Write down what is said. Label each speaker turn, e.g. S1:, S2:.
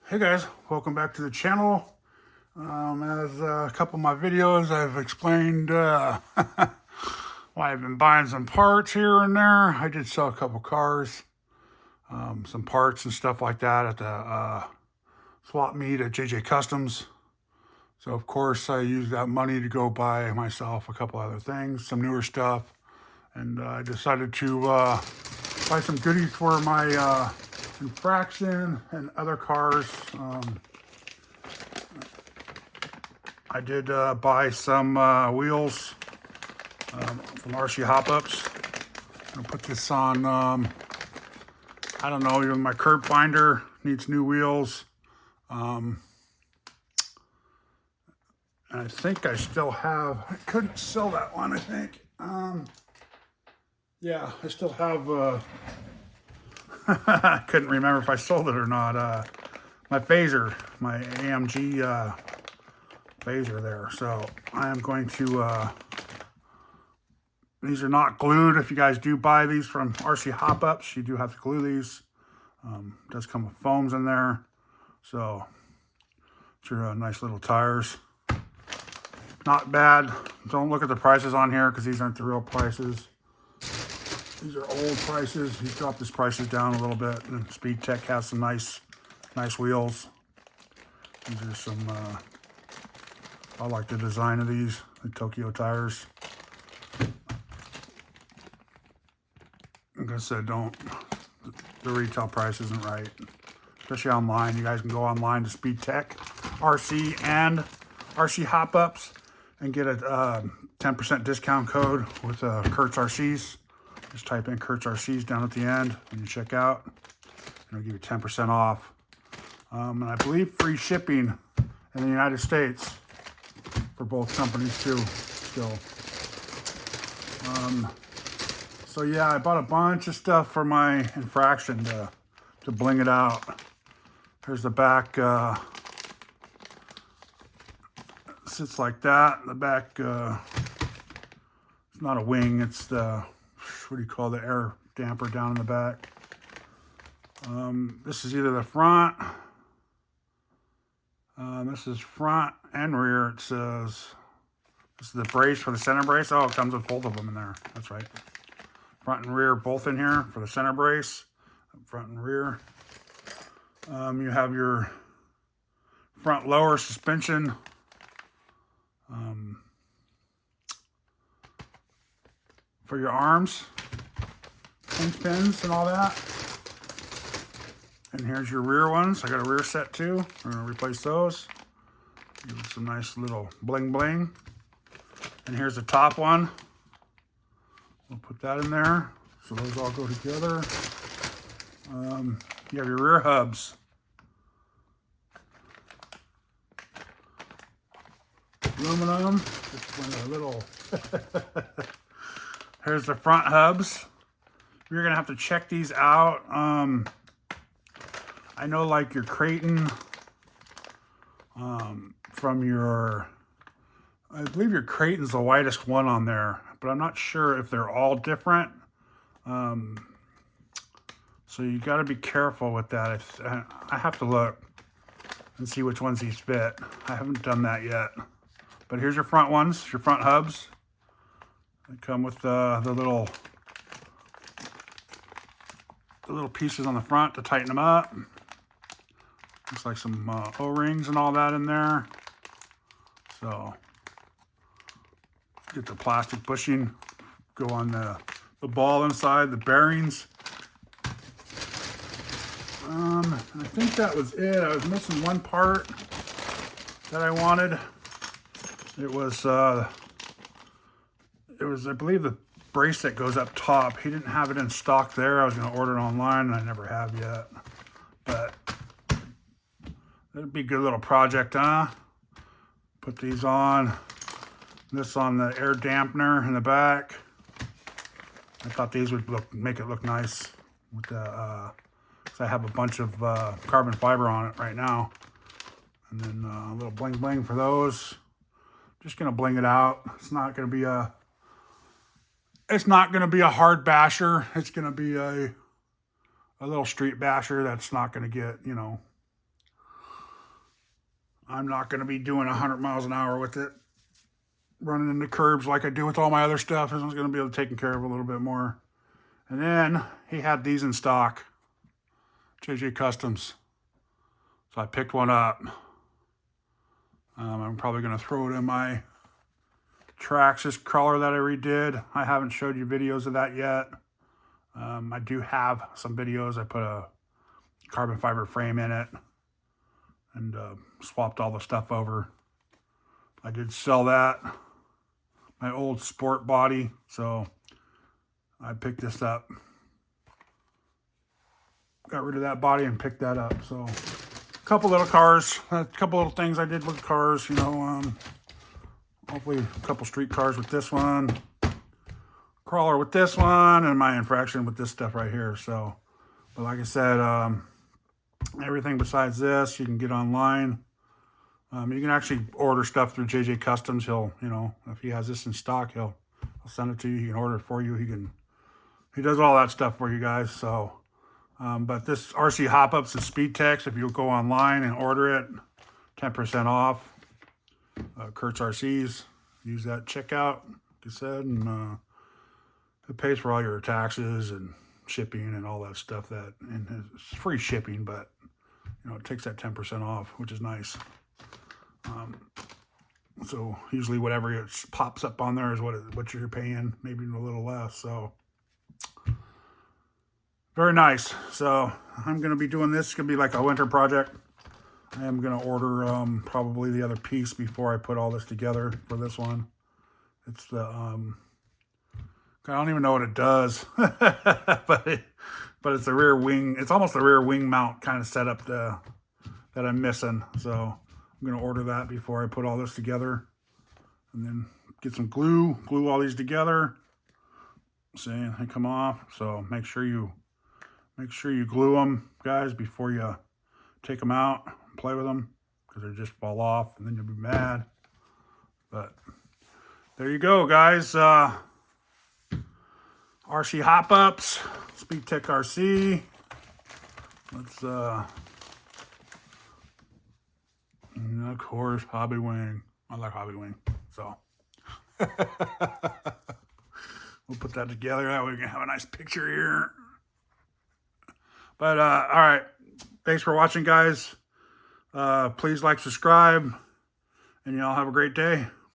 S1: Hey guys, welcome back to the channel. As a couple of my videos, I've explained why I've been buying some parts here and there. I did sell a couple cars, some parts and stuff like that at the swap meet at JJ Customs. So of course I used that money to go buy myself a couple other things, some newer stuff, and I decided to buy some goodies for my infraction and other cars. I did buy some wheels from rchopups. I'm gonna put this on, I don't know, even my curb finder needs new wheels. And I think I still have, I couldn't sell that one, I think. Yeah, I still have, I couldn't remember if I sold it or not. My fazer, my AMG fazer there. So I am going to, these are not glued. If you guys do buy these from rchopups, you do have to glue these. It does come with foams in there. So it's your nice little tires. Not bad. Don't look at the prices on here because these aren't the real prices. These are old prices. He's dropped his prices down a little bit. And SpeedTek has some nice wheels. These are some, I like the design of these, the Tokyo tires. Like I said, the retail price isn't right. Especially online. You guys can go online to SpeedTek RC and rchopups and get a 10% discount code with Kurtz RCs. Just type in Kurtz RCs down at the end when you check out. And it'll give you 10% off. And I believe free shipping in the United States for both companies too, still. So yeah, I bought a bunch of stuff for my infraction to bling it out. Here's the back, sits like that. The back, it's not a wing, it's the, what do you call the air damper down in the back. This is either the front, this is front and rear. It says, this is the brace for the center brace. Oh, it comes with both of them in there. That's right. Front and rear both in here for the center brace. Front and rear. You have your front lower suspension. For your arms, pinch pins and all that. And here's your rear ones. I got a rear set too. We're gonna replace those. Give it some nice little bling bling. And here's the top one. We'll put that in there. So those all go together. You have your rear hubs. Aluminum. Just one a little. Here's the front hubs. You're gonna have to check these out. I know like your kraton, from your, I believe your kraton's the whitest one on there, but I'm not sure if they're all different. So you got to be careful with that. I have to look and see which ones these fit. I haven't done that yet. But here's your front ones, your front hubs. They come with the little pieces on the front to tighten them up. Looks like some O-rings and all that in there. So get the plastic bushing, go on the ball inside, the bearings. And I think that was it. I was missing one part that I wanted. It was, I believe, the brace that goes up top. He didn't have it in stock there. I was going to order it online, and I never have yet. But it'd be a good little project, huh? Put these on. This on the air dampener in the back. I thought these would make it look nice with the, because I have a bunch of carbon fiber on it right now. And then a little bling bling for those. Just gonna bling it out. It's not gonna be a hard basher. It's gonna be a little street basher that's not gonna get, you know, I'm not going to be doing 100 miles an hour with it, running into curbs like I do with all my other stuff. This one's going to be able to take care of a little bit more. And then he had these in stock, JJ Customs. So I picked one up. I'm probably going to throw it in my traxxas crawler that I redid. I haven't showed you videos of that yet. I do have some videos. I put a carbon fiber frame in it and swapped all the stuff over. I did sell that, my old sport body, so I picked this up. Got rid of that body and picked that up. So a couple little cars, a couple little things I did with cars, you know, hopefully a couple street cars with this one, crawler with this one, and my infraction with this stuff right here. So, but like I said, everything besides this you can get online. You can actually order stuff through JJ Customs. He'll, you know, if he has this in stock, he'll send it to you. He can order it for you. He does all that stuff for you guys. So, but this RC hop-ups and SpeedTeks, if you go online and order it, 10% off. Kurt's RCs, use that checkout, like I said, and it pays for all your taxes and shipping and all that stuff. And it's free shipping, but you know, it takes that 10% off, which is nice. So usually whatever it pops up on there is what you're paying, maybe a little less. So very nice. So I'm going to be doing this. It's going to be like a winter project. I am going to order probably the other piece before I put all this together for this one. It's the I don't even know what it does, but it's the rear wing. It's almost the rear wing mount kind of setup that I'm missing. So I'm going to order that before I put all this together, and then get some glue all these together. See, they come off. So make sure you glue them, guys, before you take them out and play with them, because they just fall off and then you'll be mad. But there you go, guys. RC hop-ups, SpeedTek RC. Let's, and of course, Hobby Wing. I like Hobby Wing, so. We'll put that together. That way we can have a nice picture here. But, all right. Thanks for watching, guys. Please like, subscribe, and y'all have a great day.